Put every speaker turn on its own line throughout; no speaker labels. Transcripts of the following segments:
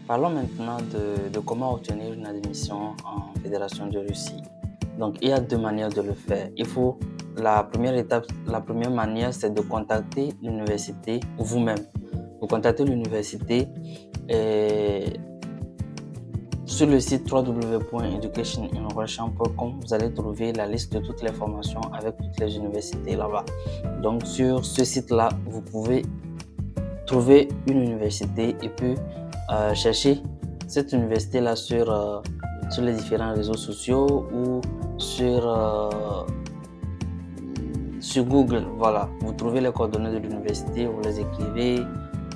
Parlons maintenant de comment obtenir une admission en Fédération de Russie. Donc, il y a deux manières de le faire. La première étape, la première manière, c'est de contacter l'université vous-même. Vous contactez l'université et sur le site www.educationinrussian.com, vous allez trouver la liste de toutes les formations avec toutes les universités là-bas. Donc, sur ce site-là, vous pouvez trouver une université et puis chercher cette université-là sur les différents réseaux sociaux ou sur Google. Voilà, vous trouvez les coordonnées de l'université, vous les écrivez,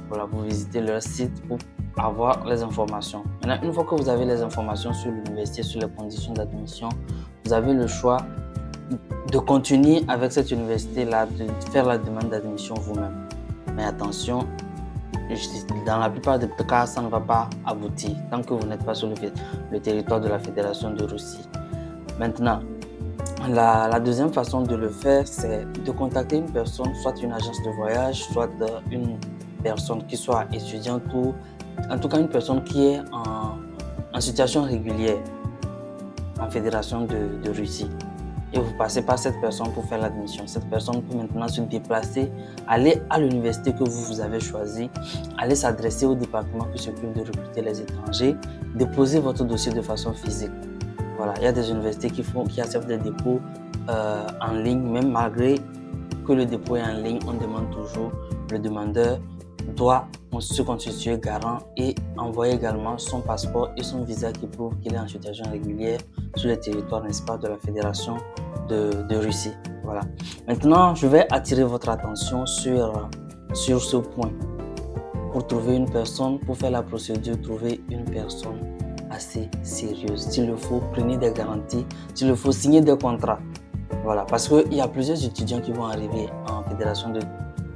voilà, vous visitez leur site pour avoir les informations. Maintenant, une fois que vous avez les informations sur l'université, sur les conditions d'admission, vous avez le choix de continuer avec cette université-là, de faire la demande d'admission vous-même. Mais attention, dans la plupart des cas, ça ne va pas aboutir tant que vous n'êtes pas sur le territoire de la Fédération de Russie. Maintenant, la deuxième façon de le faire, c'est de contacter une personne, soit une agence de voyage, soit une personne qui soit étudiante ou en tout cas une personne qui est en situation régulière en Fédération de Russie. Et vous passez par cette personne pour faire l'admission. Cette personne peut maintenant se déplacer, aller à l'université que vous avez choisie, aller s'adresser au département qui s'occupe de recruter les étrangers, déposer votre dossier de façon physique. Voilà, il y a des universités qui acceptent des dépôts en ligne, même malgré que le dépôt est en ligne, on demande toujours, le demandeur doit se constituer garant et envoyer également son passeport et son visa qui prouve qu'il est en situation régulière sur le territoire, n'est-ce pas, de la Fédération de Russie. Voilà. Maintenant, je vais attirer votre attention sur ce point. Pour trouver une personne, pour faire la procédure, trouver une personne assez sérieuse. S'il le faut, prenez des garanties. S'il le faut, signer des contrats. Voilà, parce qu'il y a plusieurs étudiants qui vont arriver en Fédération de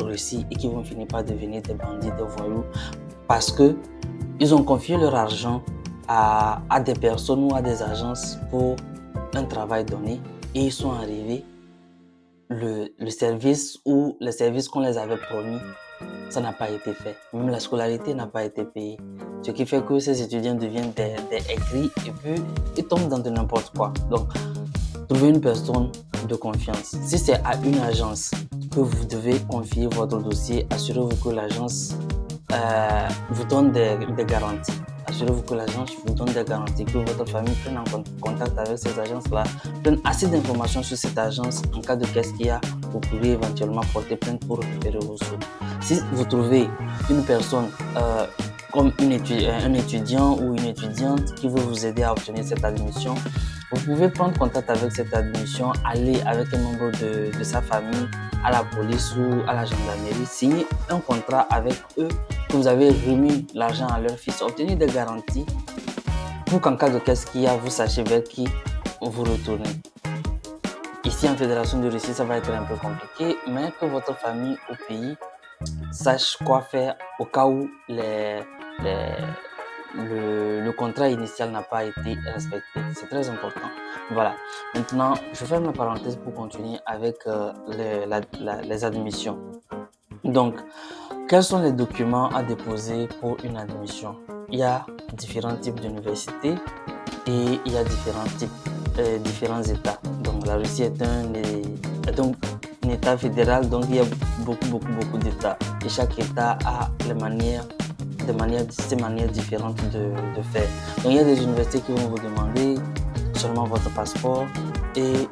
Russie et qui vont finir par devenir des bandits, des voyous, parce qu'ils ont confié leur argent à des personnes ou à des agences pour un travail donné et ils sont arrivés, le service ou les services qu'on les avait promis, ça n'a pas été fait. Même la scolarité n'a pas été payée. Ce qui fait que ces étudiants deviennent des aigris et puis ils tombent dans de n'importe quoi. Donc, trouvez une personne de confiance. Si c'est à une agence que vous devez confier votre dossier, assurez-vous que l'agence vous donne des garanties. Assurez-vous que l'agence vous donne des garanties, que votre famille prenne en contact avec ces agences-là, prenne assez d'informations sur cette agence. En cas de qu'est-ce qu'il y a, vous pourrez éventuellement porter plainte pour récupérer vos sous. Si vous trouvez une personne comme un étudiant ou une étudiante qui veut vous aider à obtenir cette admission, vous pouvez prendre contact avec cette admission, aller avec un membre de sa famille à la police ou à la gendarmerie, signer un contrat avec eux que vous avez remis l'argent à leur fils, obtenir des garanties pour qu'en cas de qu'est-ce qu'il y a, vous sachiez vers qui vous retournez. Ici en Fédération de Russie, ça va être un peu compliqué, mais que votre famille au pays sache quoi faire au cas où le contrat initial n'a pas été respecté. C'est très important. Voilà. Maintenant, je ferme la parenthèse pour continuer avec les admissions. Donc, quels sont les documents à déposer pour une admission? Il y a différents types d'universités et il y a différents États. Donc, la Russie est un État fédéral, donc il y a beaucoup d'États. Et chaque État a ses manières différentes de faire. Donc, il y a des universités qui vont vous demander seulement votre passeport et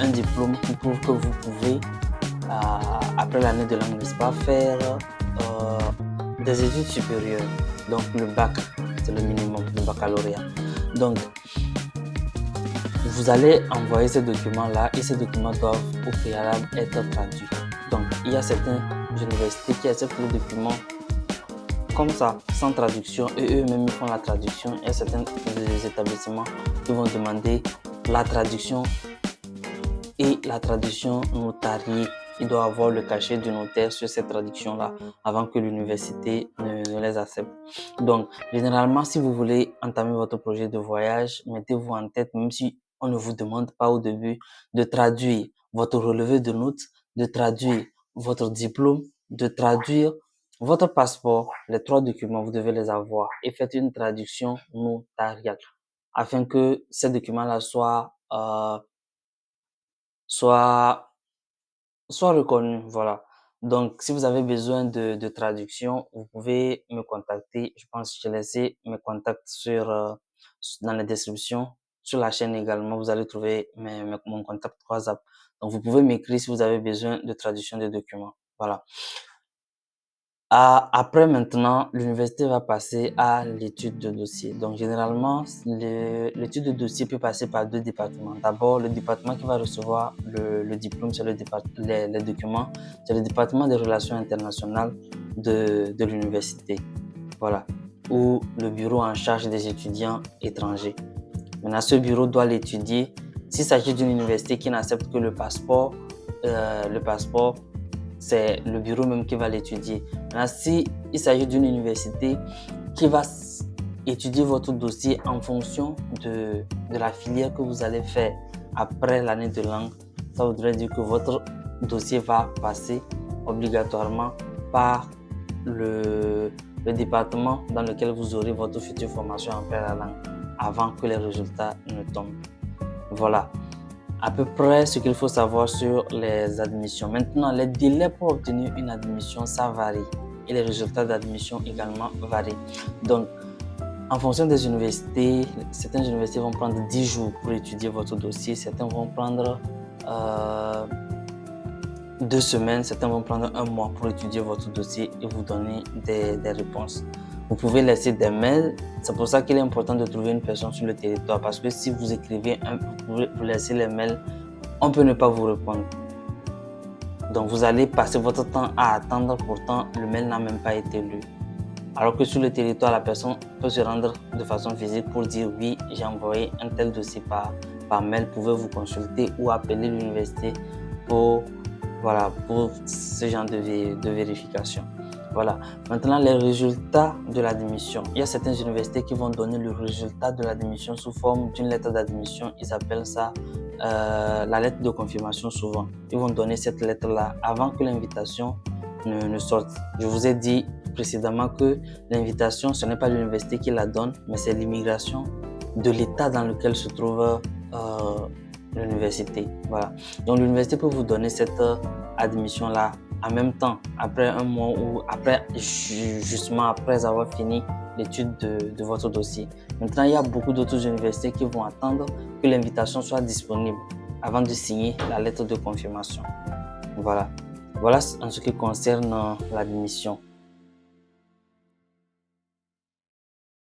un diplôme qui prouve que vous pouvez, après l'année de langue, n'est-ce pas, faire des études supérieures. Donc, le bac, c'est le minimum, le baccalauréat. Donc, vous allez envoyer ces documents-là et ces documents doivent au préalable être traduits. Donc, il y a certaines universités qui acceptent les documents comme ça, sans traduction, et eux-mêmes ils font la traduction. Il y a certains établissements qui vont demander la traduction et la traduction notariée. Il doit avoir le cachet du notaire sur cette traduction-là avant que l'université ne les accepte. Donc, généralement, si vous voulez entamer votre projet de voyage, mettez-vous en tête, même si on ne vous demande pas au début, de traduire votre relevé de notes, de traduire votre diplôme, de traduire Votre passeport, les 3 documents, vous devez les avoir et faites une traduction notariale afin que ces documents-là soient soit reconnu, voilà. Donc, si vous avez besoin de traduction, vous pouvez me contacter. Je pense que j'ai laissé mes contacts dans la description. Sur la chaîne également, vous allez trouver mon contact WhatsApp. Donc, vous pouvez m'écrire si vous avez besoin de traduction des documents. Voilà. Après maintenant, l'université va passer à l'étude de dossier. Donc généralement, l'étude de dossier peut passer par 2 départements. D'abord, le département qui va recevoir le diplôme, c'est les documents, c'est le département des relations internationales de l'université. Voilà. Ou le bureau en charge des étudiants étrangers. Maintenant, ce bureau doit l'étudier. S'il s'agit d'une université qui n'accepte que le passeport, c'est le bureau même qui va l'étudier. Maintenant, s'il s'agit d'une université qui va étudier votre dossier en fonction de la filière que vous allez faire après l'année de langue, ça voudrait dire que votre dossier va passer obligatoirement par le département dans lequel vous aurez votre future formation après la langue avant que les résultats ne tombent. Voilà à peu près ce qu'il faut savoir sur les admissions. Maintenant, les délais pour obtenir une admission, ça varie. Et les résultats d'admission également varient. Donc, en fonction des universités, certaines universités vont prendre 10 jours pour étudier votre dossier, certains vont prendre 2 semaines, certains vont prendre 1 mois pour étudier votre dossier et vous donner des réponses. Vous pouvez laisser des mails. C'est pour ça qu'il est important de trouver une personne sur le territoire parce que si vous écrivez, vous laissez les mails, on peut ne pas vous répondre. Donc vous allez passer votre temps à attendre, pourtant le mail n'a même pas été lu. Alors que sur le territoire, la personne peut se rendre de façon physique pour dire oui, j'ai envoyé un tel dossier par mail, pouvez-vous consulter ou appeler l'université pour ce genre de vérification. Voilà. Maintenant, les résultats de l'admission. Il y a certaines universités qui vont donner le résultat de l'admission sous forme d'une lettre d'admission. Ils appellent ça la lettre de confirmation souvent. Ils vont donner cette lettre-là avant que l'invitation ne sorte. Je vous ai dit précédemment que l'invitation, ce n'est pas l'université qui la donne, mais c'est l'immigration de l'état dans lequel se trouve l'université. Voilà. Donc l'université peut vous donner cette admission-là en même temps, après 1 mois ou justement après avoir fini l'étude de votre dossier. Maintenant, il y a beaucoup d'autres universités qui vont attendre que l'invitation soit disponible avant de signer la lettre de confirmation. Voilà. Voilà en ce qui concerne l'admission.